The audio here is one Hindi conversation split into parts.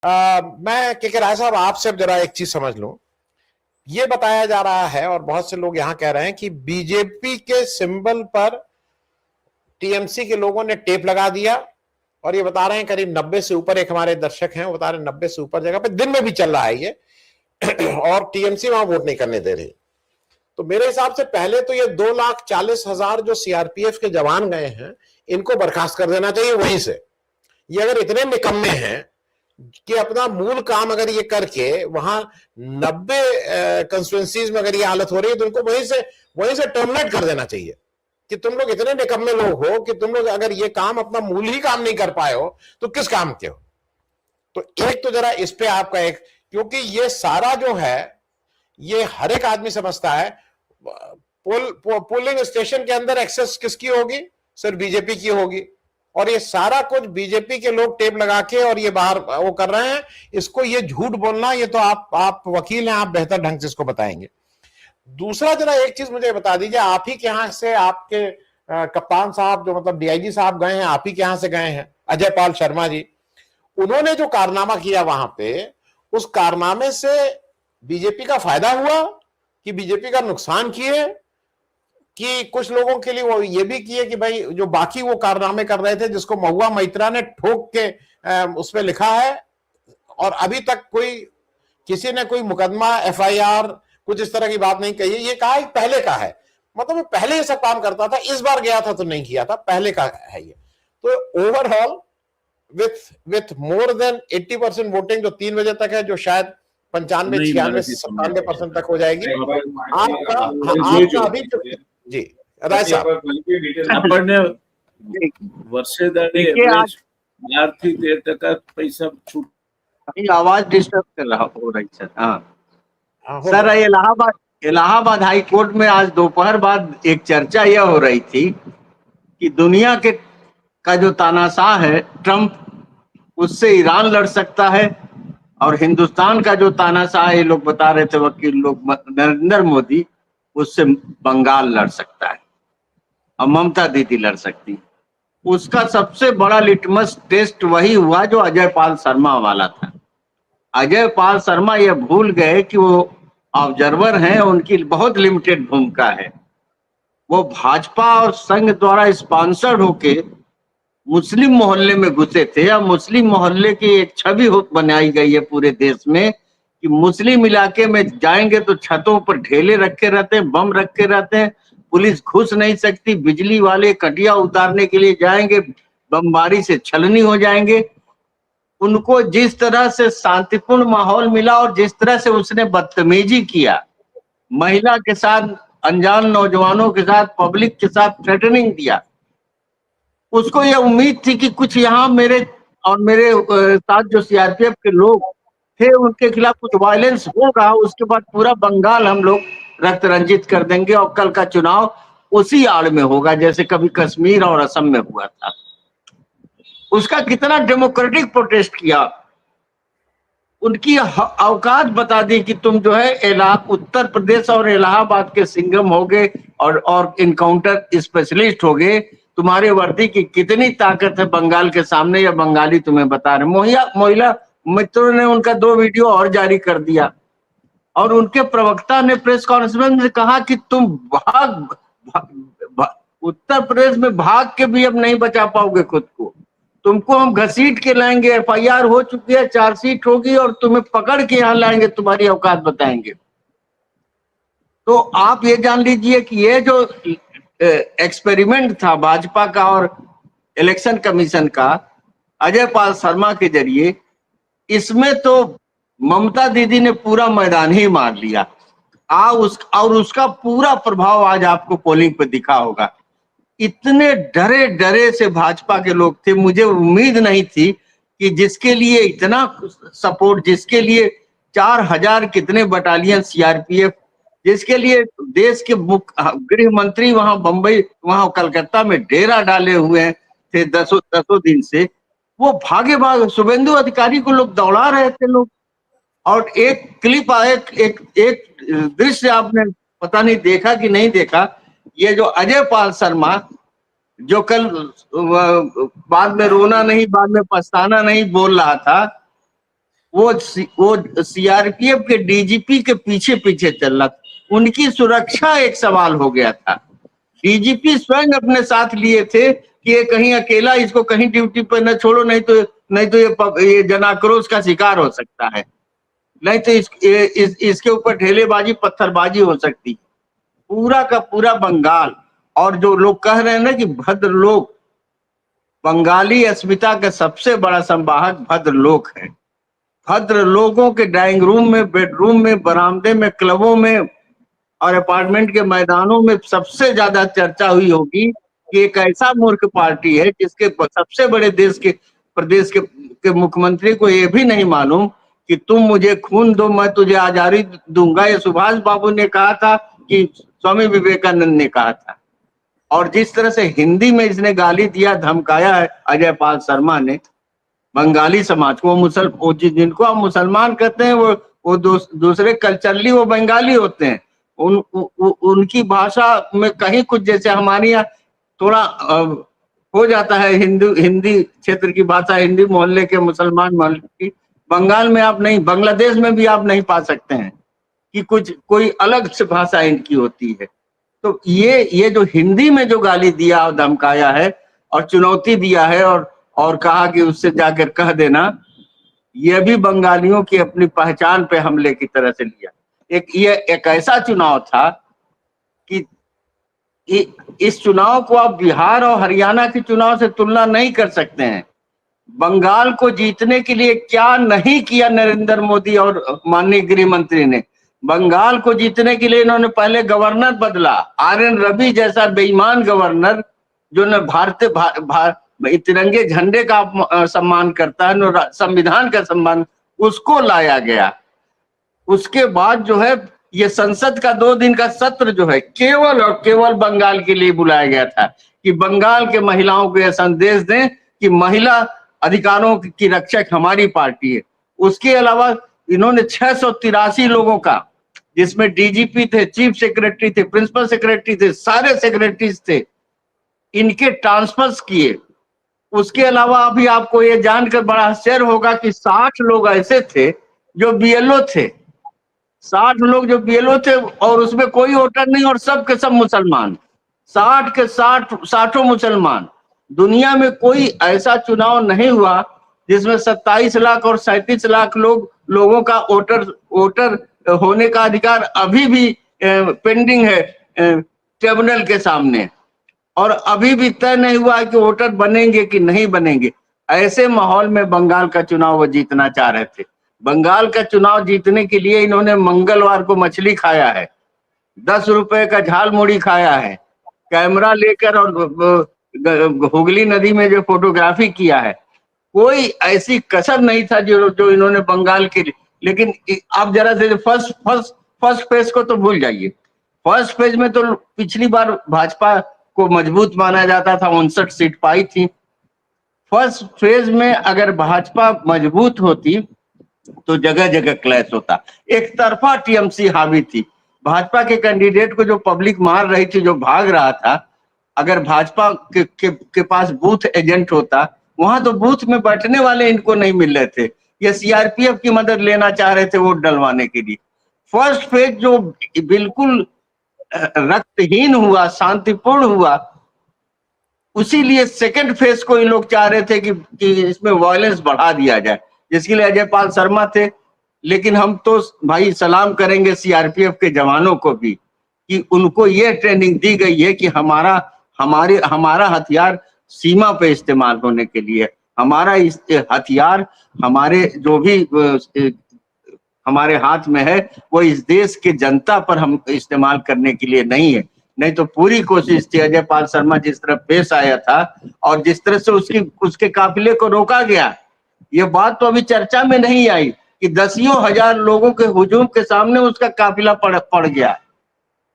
मैं के राय साहब आपसे जरा एक चीज समझ लूं। ये बताया जा रहा है और बहुत से लोग यहां कह रहे हैं कि बीजेपी के सिंबल पर टीएमसी के लोगों ने टेप लगा दिया, और ये बता रहे हैं करीब 90 से ऊपर, एक हमारे दर्शक हैं वो बता रहे हैं 90 से ऊपर जगह पे दिन में भी चल रहा है ये और टीएमसी वहां वोट नहीं करने दे रही। तो मेरे हिसाब से पहले तो ये 2,40,000 जो सीआरपीएफ के जवान गए हैं, इनको बर्खास्त कर देना चाहिए वहीं से। ये अगर इतने निकम्मे हैं कि अपना मूल काम अगर ये करके वहां 90 कंस्टिट्यूएंसीज में अगर ये हालत हो रही है, तो उनको वहीं से टर्मिनेट कर देना चाहिए कि तुम लोग इतने निकम्मे लोग हो कि तुम लोग अगर ये काम अपना मूल ही काम नहीं कर पाए हो तो किस काम के हो। तो एक तो जरा इस पे आपका एक, क्योंकि ये सारा जो है ये हर एक आदमी समझता है पोलिंग स्टेशन के अंदर एक्सेस किसकी होगी, सिर्फ बीजेपी की होगी, और ये सारा कुछ बीजेपी के लोग टेप लगा के और ये बाहर वो कर रहे हैं। इसको ये झूठ बोलना, ये तो आप वकील हैं, आप बेहतर ढंग से इसको बताएंगे। दूसरा जरा एक चीज मुझे बता दीजिए, आप ही के यहां से आपके कप्तान साहब जो मतलब डीआईजी साहब गए हैं, आप ही के यहां से गए हैं, अजय पाल शर्मा जी, उन्होंने जो कारनामा किया वहां पे, उस कारनामे से बीजेपी का फायदा हुआ कि बीजेपी का नुकसान किए, कि कुछ लोगों के लिए वो ये भी किए कि भाई जो बाकी वो कारनामे कर रहे थे जिसको महुआ मैत्रा ने ठोक के उसमें लिखा है, और अभी तक किसी ने कोई मुकदमा एफआईआर कुछ इस तरह की बात नहीं कही है। ये कहा पहले का है, मतलब पहले ये सब काम करता था, इस बार गया था तो नहीं किया था, पहले का है ये। तो overall with more than 80% voting जो 3 बजे तक है, जो शायद 95, 96, 97% तक हो जाएगी आपका अभी जी राय साहब। वर्षेदारी आर्थिक पैसा छूट, आवाज डिस्टर्ब कर रहा हो रही सर। हाँ सर, इलाहाबाद हाई कोर्ट में आज दोपहर बाद एक चर्चा यह हो रही थी कि दुनिया के का जो तानाशाह है ट्रंप, उससे ईरान लड़ सकता है, और हिंदुस्तान का जो तानाशाह है, ये लोग बता रहे थे वकील लोग, नरेंद्र मोदी, उससे बंगाल लड़ सकता है और ममता दीदी लड़ सकती है। उसका सबसे बड़ा लिटमस टेस्ट वही हुआ जो अजय पाल शर्मा वाला था। अजय पाल शर्मा ये भूल गए कि वो ऑब्जर्वर हैं, उनकी बहुत लिमिटेड भूमिका है। वो भाजपा और संघ द्वारा स्पॉन्सर्ड होके मुस्लिम मोहल्ले में घुसे थे, और मुस्लिम मोहल्ले की एक छवि बनाई गई है पूरे देश में कि मुस्लिम इलाके में जाएंगे तो छतों पर ढेले रखे रहते हैं, बम रखे रहते हैं, पुलिस घुस नहीं सकती, बिजली वाले कटिया उतारने के लिए जाएंगे, बमबारी से छलनी हो जाएंगे। उनको जिस तरह से शांतिपूर्ण माहौल मिला और जिस तरह से उसने बदतमीजी किया, महिला के साथ, अनजान नौजवानों के साथ, पब्लिक के साथ थ्रेटनिंग दिया, उसको यह उम्मीद थी कि कुछ यहाँ मेरे साथ जो सीआरपीएफ के लोग थे उनके खिलाफ कुछ वायलेंस होगा, उसके बाद पूरा बंगाल हम लोग रक्त रंजित कर देंगे और कल का चुनाव उसी आड़ में होगा जैसे कभी कश्मीर और असम में हुआ था। उसका कितना डेमोक्रेटिक प्रोटेस्ट किया, उनकी औकात बता दी कि तुम जो है उत्तर प्रदेश और इलाहाबाद के सिंघम हो गए और इनकाउंटर स्पेशलिस्ट हो गए, तुम्हारे वर्दी की कितनी ताकत है बंगाल के सामने, या बंगाली तुम्हें बता रहे। महिला मित्रों ने उनका 2 वीडियो और जारी कर दिया, और उनके प्रवक्ता ने प्रेस कॉन्फ्रेंस में कहा कि तुम उत्तर प्रदेश में भाग के भी अब नहीं बचा पाओगे खुद को, तुमको हम घसीट के लाएंगे, एफआईआर हो चुकी है, चार्जशीट होगी, और तुम्हें पकड़ के यहाँ लाएंगे, तुम्हारी औकात बताएंगे। तो आप ये जान लीजिए कि ये जो एक्सपेरिमेंट था भाजपा का और इलेक्शन कमीशन का अजय पाल शर्मा के जरिए, इसमें तो ममता दीदी ने पूरा मैदान ही मार लिया। और उसका पूरा प्रभाव आज आपको पोलिंग पे दिखा होगा। इतने डरे डरे से भाजपा के लोग थे, मुझे उम्मीद नहीं थी कि जिसके लिए इतना सपोर्ट, जिसके लिए 4000 कितने बटालियन सीआरपीएफ, जिसके लिए देश के गृह मंत्री वहां बंबई, वहां कलकत्ता में डेरा डाले हुए थे दसों दिन से, वो भाग शुभेंदु अधिकारी को लोग दौड़ा रहे थे लोग। और एक क्लिप आया, एक दृश्य आपने पता नहीं देखा कि नहीं देखा, ये जो अजय पाल शर्मा जो कल बाद में रोना नहीं, बाद में पछताना नहीं बोल रहा था, वो सीआरपीएफ के डीजीपी के पीछे पीछे चल रहा था, उनकी सुरक्षा एक सवाल हो गया था। डीजीपी स्वयं अपने साथ लिए थे कि ये कहीं अकेला इसको कहीं ड्यूटी पर न छोड़ो, नहीं तो ये जनाक्रोश का शिकार हो सकता है, नहीं तो इसके ऊपर ढेलेबाजी पत्थरबाजी हो सकती है। पूरा का पूरा बंगाल, और जो लोग कह रहे हैं ना कि भद्रलोक, बंगाली अस्मिता का सबसे बड़ा संवाहक भद्रलोक है। भद्र लोगों के ड्राइंग रूम में, बेडरूम में, बरामदे में, क्लबों में और अपार्टमेंट के मैदानों में सबसे ज्यादा चर्चा हुई होगी कि एक ऐसा मूर्ख पार्टी है जिसके सबसे बड़े प्रदेश के मुख्यमंत्री को यह भी नहीं मालूम कि तुम मुझे खून दो मैं तुझे आजादी दूंगा। ये सुभाष बाबू ने कहा था कि स्वामी विवेकानंद ने कहा था। और जिस तरह से हिंदी में इसने गाली दिया, धमकाया है अजय पाल शर्मा ने बंगाली समाज को, वो जिनको आप मुसलमान कहते हैं वो दूसरे कल्चरली वो बंगाली होते हैं। उनकी भाषा में कहीं कुछ, जैसे हमारे यहाँ थोड़ा हो जाता है हिंदी क्षेत्र की भाषा, हिंदी मोहल्ले के मुसलमान मोहल्ले की, बंगाल में आप नहीं, बांग्लादेश में भी आप नहीं पा सकते हैं कि कोई अलग से भाषा इनकी होती है। तो ये जो हिंदी में जो गाली दिया और धमकाया है और चुनौती दिया है और कहा कि उससे जाकर कह देना, यह भी बंगालियों की अपनी पहचान पे हमले की तरह से लिया। ये एक ऐसा चुनाव था कि इस चुनाव को आप बिहार और हरियाणा के चुनाव से तुलना नहीं कर सकते हैं। बंगाल को जीतने के लिए क्या नहीं किया नरेंद्र मोदी और माननीय गृह मंत्री ने। बंगाल को जीतने के लिए इन्होंने पहले गवर्नर बदला, RN रवि जैसा बेईमान गवर्नर जो न तिरंगे झंडे का सम्मान करता है न संविधान का सम्मान, उसको लाया गया। उसके बाद जो है ये संसद का 2 दिन का सत्र जो है केवल और केवल बंगाल के लिए बुलाया गया था कि बंगाल के महिलाओं को यह संदेश दें कि महिला अधिकारों की रक्षक हमारी पार्टी है। उसके अलावा इन्होंने 683 लोगों का, जिसमें डीजीपी थे, चीफ सेक्रेटरी थे, प्रिंसिपल सेक्रेटरी थे, सारे सेक्रेटरीज थे, इनके ट्रांसफर्स किए। उसके अलावा अभी आपको ये जानकर बड़ा आश्चर्य होगा कि 60 लोग ऐसे थे जो बीएलओ थे, 60 लोग जो बीएलओ थे और उसमें कोई वोटर नहीं और सब के सब मुसलमान, 60 के 60 मुसलमान। दुनिया में कोई ऐसा चुनाव नहीं हुआ जिसमें 27 लाख और 37 लाख लोगों का वोटर होने का अधिकार अभी भी पेंडिंग है ट्रिब्यूनल के सामने, और अभी भी तय नहीं हुआ है कि वोटर बनेंगे कि नहीं बनेंगे। ऐसे माहौल में बंगाल का चुनाव वो जीतना चाह रहे थे। बंगाल का चुनाव जीतने के लिए इन्होंने मंगलवार को मछली खाया है, 10 रुपए का झाल मुड़ी खाया है, कैमरा लेकर और हुगली नदी में जो फोटोग्राफी किया है, कोई ऐसी कसर नहीं था जो इन्होंने बंगाल के लिए। लेकिन आप जरा से फर्स्ट फेज को तो भूल जाइए। फर्स्ट फेज में तो पिछली बार भाजपा को मजबूत माना जाता था, 59 सीट पाई थी। फर्स्ट फेज में अगर भाजपा मजबूत होती तो जगह जगह क्लैश होता। एक तरफा टीएमसी हावी थी। भाजपा के कैंडिडेट को जो पब्लिक मार रही थी, जो भाग रहा था, अगर भाजपा के पास बूथ एजेंट होता, वहां तो बूथ में बैठने वाले इनको नहीं मिल रहे थे। ये सीआरपीएफ की मदद लेना चाह रहे थे वोट डलवाने के लिए। फर्स्ट फेज जो बिल्कुल रक्तहीन हुआ, शांतिपूर्ण हुआ, उसीलिए सेकंड फेज को ये लोग चाह रहे थे कि इसमें वायलेंस बढ़ा दिया जाए, जिसके लिए अजय पाल शर्मा थे। लेकिन हम तो भाई सलाम करेंगे सीआरपीएफ के जवानों को भी कि उनको ये ट्रेनिंग दी गई है कि हमारा हथियार सीमा पे इस्तेमाल होने के लिए, हमारा हथियार हमारे जो भी हमारे हाथ में है वो इस देश के जनता पर हम इस्तेमाल करने के लिए नहीं है। नहीं तो पूरी कोशिश थी, अजय पाल शर्मा जिस तरह पेश आया था और जिस तरह से उसके काफिले को रोका गया, ये बात तो अभी चर्चा में नहीं आई कि 10,000 लोगों के हुजूम के सामने उसका काफिला पड़ गया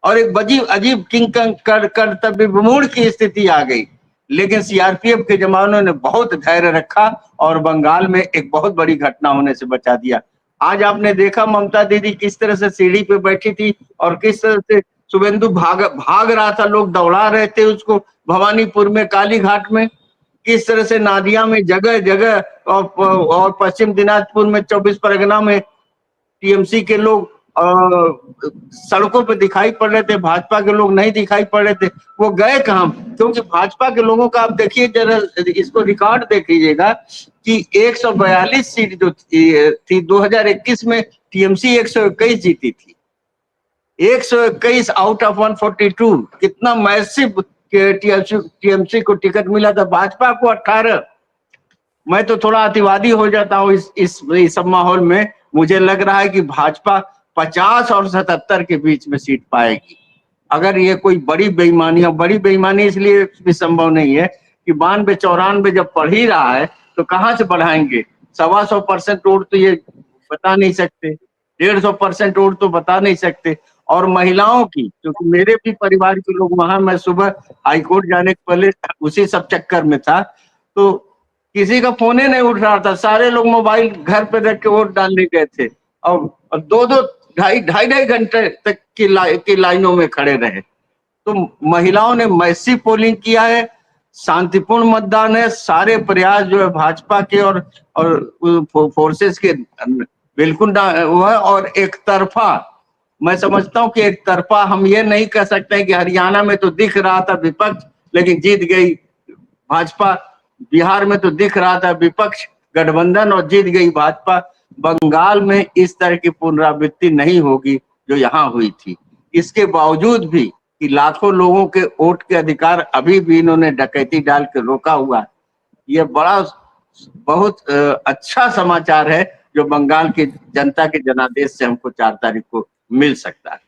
और एक अजीब किंग कर्तव्य विमूढ़ की स्थिति आ गई। लेकिन सीआरपीएफ के जवानों ने बहुत धैर्य रखा और बंगाल में एक बहुत बड़ी घटना होने से बचा दिया। आज आपने देखा ममता दीदी किस तरह से सीढ़ी पे बैठी थी और किस तरह से शुभेंदु भाग रहा था, लोग दौड़ा रहे थे उसको भवानीपुर में, काली घाट में। किस तरह से नादिया में जगह जगह और पश्चिम दिनाजपुर में 24 परगना में टीएमसी के लोग सड़कों पे दिखाई पड़ रहे थे, भाजपा के लोग नहीं दिखाई पड़ रहे थे। वो गए कहां? क्योंकि भाजपा के लोगों का आप देखिए जरा, इसको रिकॉर्ड देख लीजिएगा कि 142 सीट जो थी 2021 में टीएमसी 121 जीती थी। 121 आउट ऑफ 142, कितना मैसिव टीएमसी को टिकट मिला था, भाजपा को 18। मैं तो थोड़ा अतिवादी हो जाता हूँ इस सब माहौल में। मुझे लग रहा है कि भाजपा 50 और 77 के बीच में सीट पाएगी। अगर ये कोई बड़ी बेईमानी इसलिए भी संभव नहीं है कि 92-94 जब पढ़ ही रहा है तो कहाँ से बढ़ाएंगे? 125% वोट तो ये बता नहीं सकते, 150% वोट तो बता नहीं सकते। और महिलाओं की, क्योंकि मेरे भी परिवार के लोग वहां, मैं सुबह हाईकोर्ट जाने के पहले उसी सब चक्कर में था, तो किसी का फोन ही नहीं उठ रहा था। सारे लोग मोबाइल घर पे रख के वोट डालने गए थे और 2-2 ढाई घंटे तक की लाइनों में खड़े रहे। तो महिलाओं ने मैसिव पोलिंग किया है, शांतिपूर्ण मतदान है। सारे प्रयास जो है भाजपा के और फोर्सेस के बिल्कुल हुआ है। और एक तरफा, मैं समझता हूं कि एक तरफा हम ये नहीं कह सकते कि हरियाणा में तो दिख रहा था विपक्ष लेकिन जीत गई भाजपा, बिहार में तो दिख रहा था विपक्ष गठबंधन और जीत गई भाजपा। बंगाल में इस तरह की पुनरावृत्ति नहीं होगी जो यहाँ हुई थी। इसके बावजूद भी कि लाखों लोगों के वोट के अधिकार अभी भी इन्होंने डकैती डाल के रोका हुआ, ये बहुत अच्छा समाचार है जो बंगाल की जनता के जनादेश से हमको 4 तारीख को मिल सकता है।